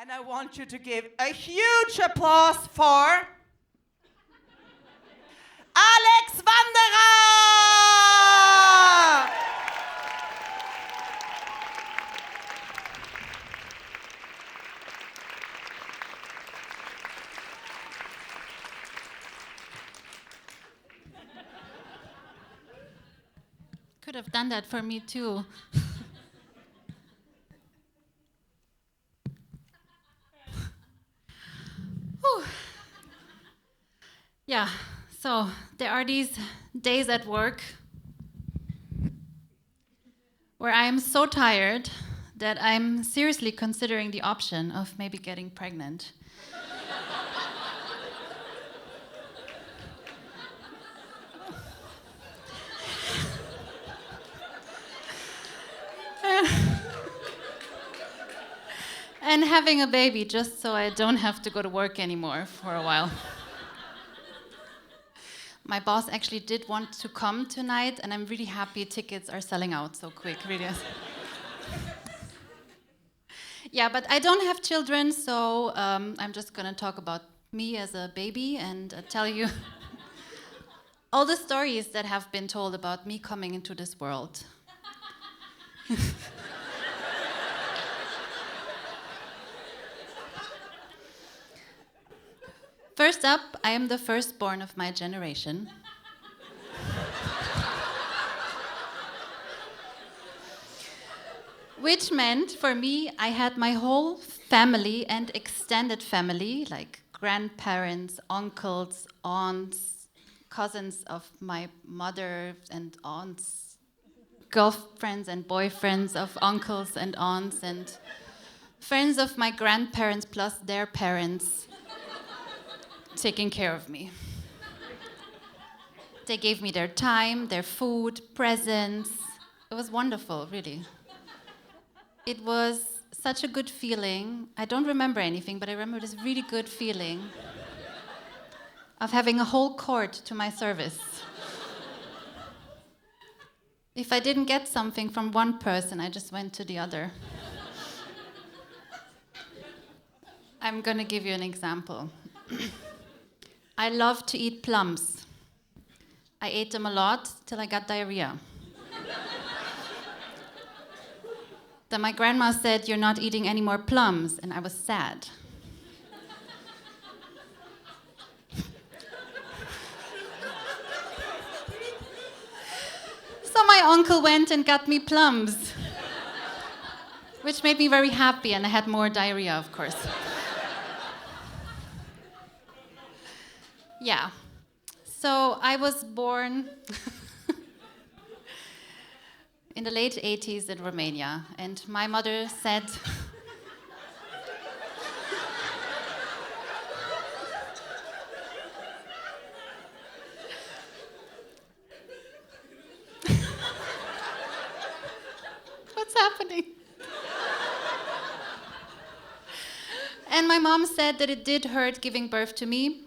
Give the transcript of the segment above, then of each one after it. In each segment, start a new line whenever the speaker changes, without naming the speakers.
And I want you to give a huge applause for Alex Wanderer!
Could have done that for me too. Yeah, so there are these days at work where I am so tired that I'm seriously considering the option of maybe getting pregnant. And having a baby just so I don't have to go to work anymore for a while. My boss actually did want to come tonight, and I'm really happy tickets are selling out so quick, really. Yeah, but I don't have children, so I'm just gonna talk about me as a baby and tell you all the stories that have been told about me coming into this world. First up, I am the firstborn of my generation. Which meant, for me, I had my whole family and extended family, like grandparents, uncles, aunts, cousins of my mother and aunts, girlfriends and boyfriends of uncles and aunts, and friends of my grandparents plus their parents taking care of me. They gave me their time, their food, presents. It was wonderful, really. It was such a good feeling. I don't remember anything, but I remember this really good feeling of having a whole court to my service. If I didn't get something from one person, I just went to the other. I'm going to give you an example. I love to eat plums. I ate them a lot till I got diarrhea. Then my grandma said, "You're not eating any more plums," and I was sad. So my uncle went and got me plums, which made me very happy, and I had more diarrhea, of course. Yeah, so I was born in the late 80s in Romania, and my mother said, what's happening? And my mom said that it did hurt giving birth to me.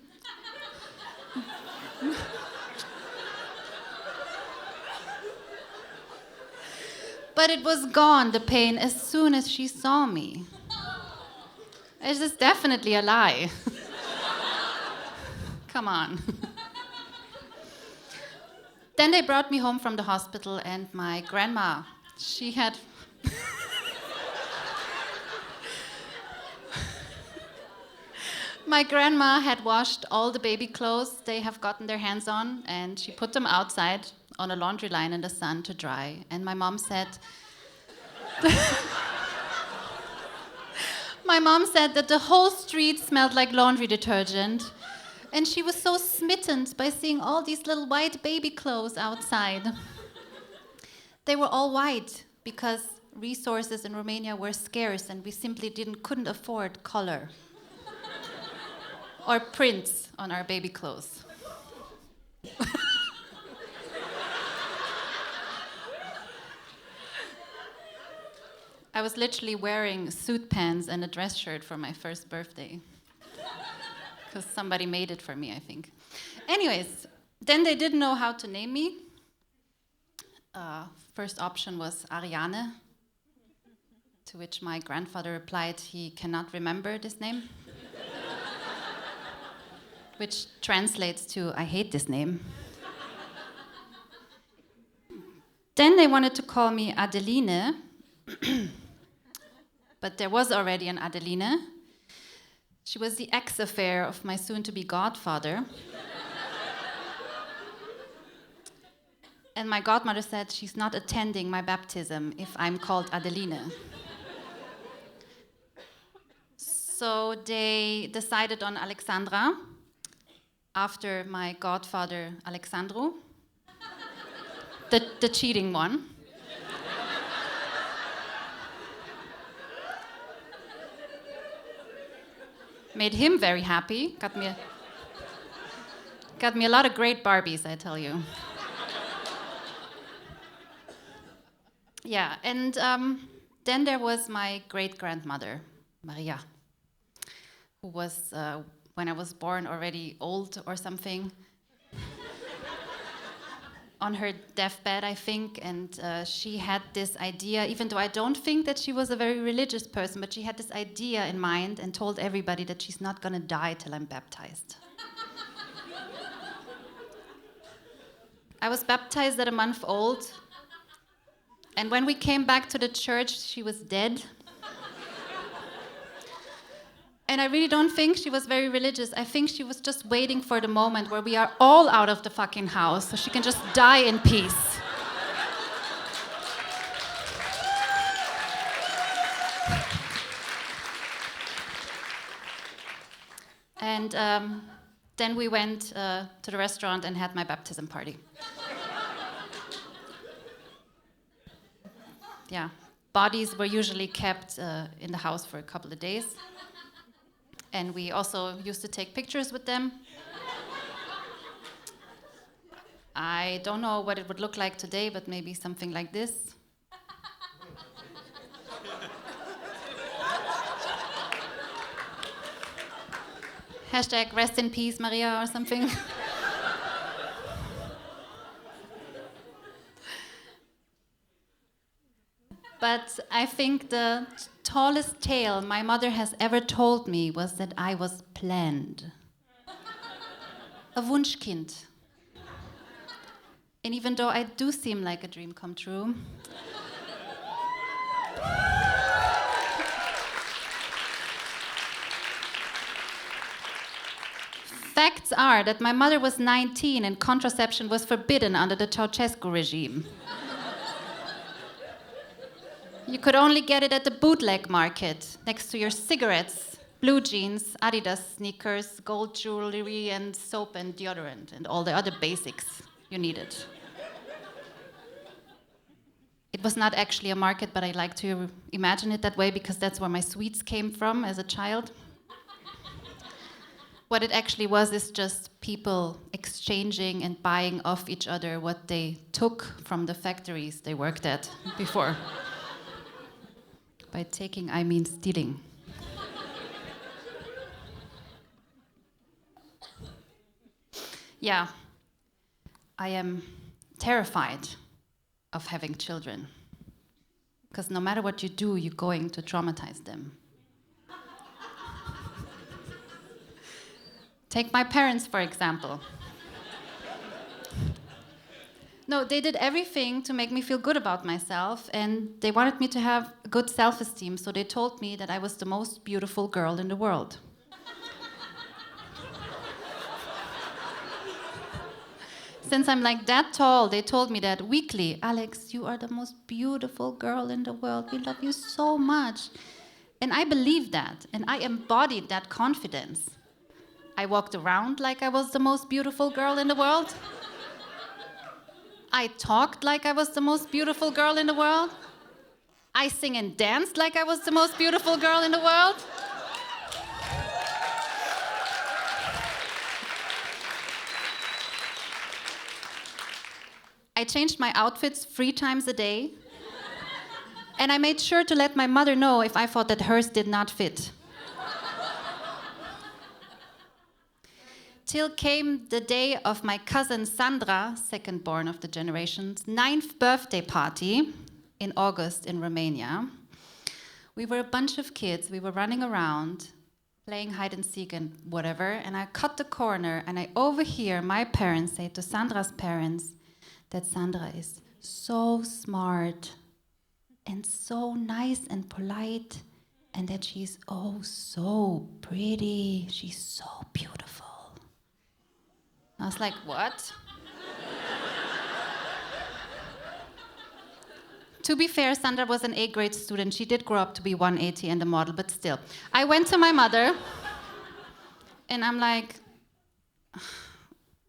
But it was gone, the pain, as soon as she saw me. It's just definitely a lie. Come on. Then they brought me home from the hospital, and my grandma, she had... My grandma had washed all the baby clothes they have gotten their hands on, and she put them outside on a laundry line in the sun to dry. And my mom said... My mom said that the whole street smelled like laundry detergent, and she was so smitten by seeing all these little white baby clothes outside. They were all white because resources in Romania were scarce, and we simply couldn't afford color or prints on our baby clothes. I was literally wearing suit pants and a dress shirt for my first birthday. Because somebody made it for me, I think. Anyways, then they didn't know how to name me. First option was Ariane. To which my grandfather replied he cannot remember this name. Which translates to, I hate this name. Then they wanted to call me Adeline, but there was already an Adeline. She was the ex-affair of my soon-to-be godfather. And my godmother said she's not attending my baptism if I'm called Adeline. So they decided on Alexandra after my godfather Alexandru, the cheating one. Made him very happy. Got me a lot of great Barbies, I tell you. Yeah, and then there was my great-grandmother, Maria, who was, when I was born, already old or something. On her deathbed, I think, and she had this idea, even though I don't think that she was a very religious person, but she had this idea in mind and told everybody that she's not gonna die till I'm baptized. I was baptized at a month old, and when we came back to the church, she was dead. And I really don't think she was very religious. I think she was just waiting for the moment where we are all out of the fucking house so she can just die in peace. And then we went to the restaurant and had my baptism party. Yeah, bodies were usually kept in the house for a couple of days. And we also used to take pictures with them. I don't know what it would look like today, but maybe something like this. Hashtag rest in peace, Maria, or something. But I think the tallest tale my mother has ever told me was that I was planned. A Wunschkind. And even though I do seem like a dream come true, facts are that my mother was 19 and contraception was forbidden under the Ceausescu regime. You could only get it at the bootleg market, next to your cigarettes, blue jeans, Adidas sneakers, gold jewelry, and soap and deodorant, and all the other basics you needed. It was not actually a market, but I like to imagine it that way because that's where my sweets came from as a child. What it actually was is just people exchanging and buying off each other what they took from the factories they worked at before. By taking, I mean stealing. Yeah, I am terrified of having children. Because no matter what you do, you're going to traumatize them. Take my parents, for example. No, they did everything to make me feel good about myself, and they wanted me to have good self-esteem, so they told me that I was the most beautiful girl in the world. Since I'm like that tall, they told me that weekly. Alex, you are the most beautiful girl in the world. We love you so much. And I believed that, and I embodied that confidence. I walked around like I was the most beautiful girl in the world. I talked like I was the most beautiful girl in the world. I sing and danced like I was the most beautiful girl in the world. I changed my outfits 3 times a day. And I made sure to let my mother know if I thought that hers did not fit. Till came the day of my cousin Sandra, second born of the generation's, 9th birthday party in August in Romania, We were a bunch of kids. We were running around, playing hide and seek and whatever, and I cut the corner and I overhear my parents say to Sandra's parents that Sandra is so smart and so nice and polite and that she's oh so pretty. She's so beautiful. I was like, what? To be fair, Sandra was an A-grade student. She did grow up to be 180 and a model, but still. I went to my mother, and I'm like,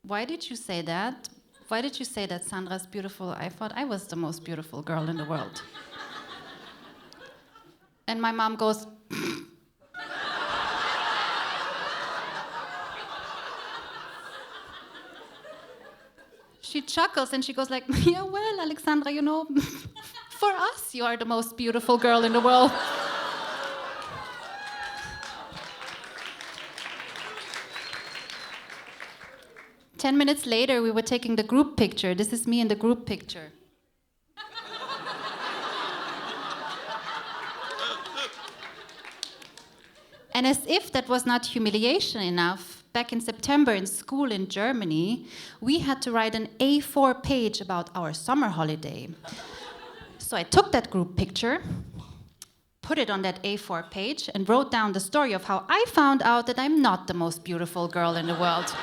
why did you say that? Why did you say that Sandra's beautiful? I thought I was the most beautiful girl in the world. And my mom goes, she chuckles and she goes like, yeah, well, Alexandra, you know, for us, you are the most beautiful girl in the world. Ten minutes later, we were taking the group picture. This is me in the group picture. And as if that was not humiliation enough, back in September in school in Germany, we had to write an A4 page about our summer holiday. So I took that group picture, put it on that A4 page, and wrote down the story of how I found out that I'm not the most beautiful girl in the world.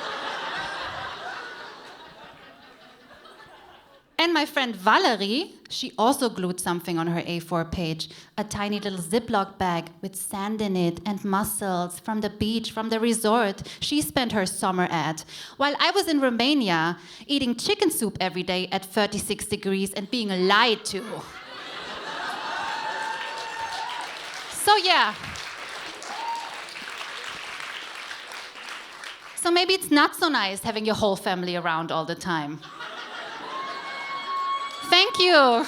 And my friend Valerie, she also glued something on her A4 page, a tiny little Ziploc bag with sand in it and mussels from the beach, from the resort she spent her summer at. While I was in Romania, eating chicken soup every day at 36 degrees and being lied to. So yeah. So maybe it's not so nice having your whole family around all the time. Thank you.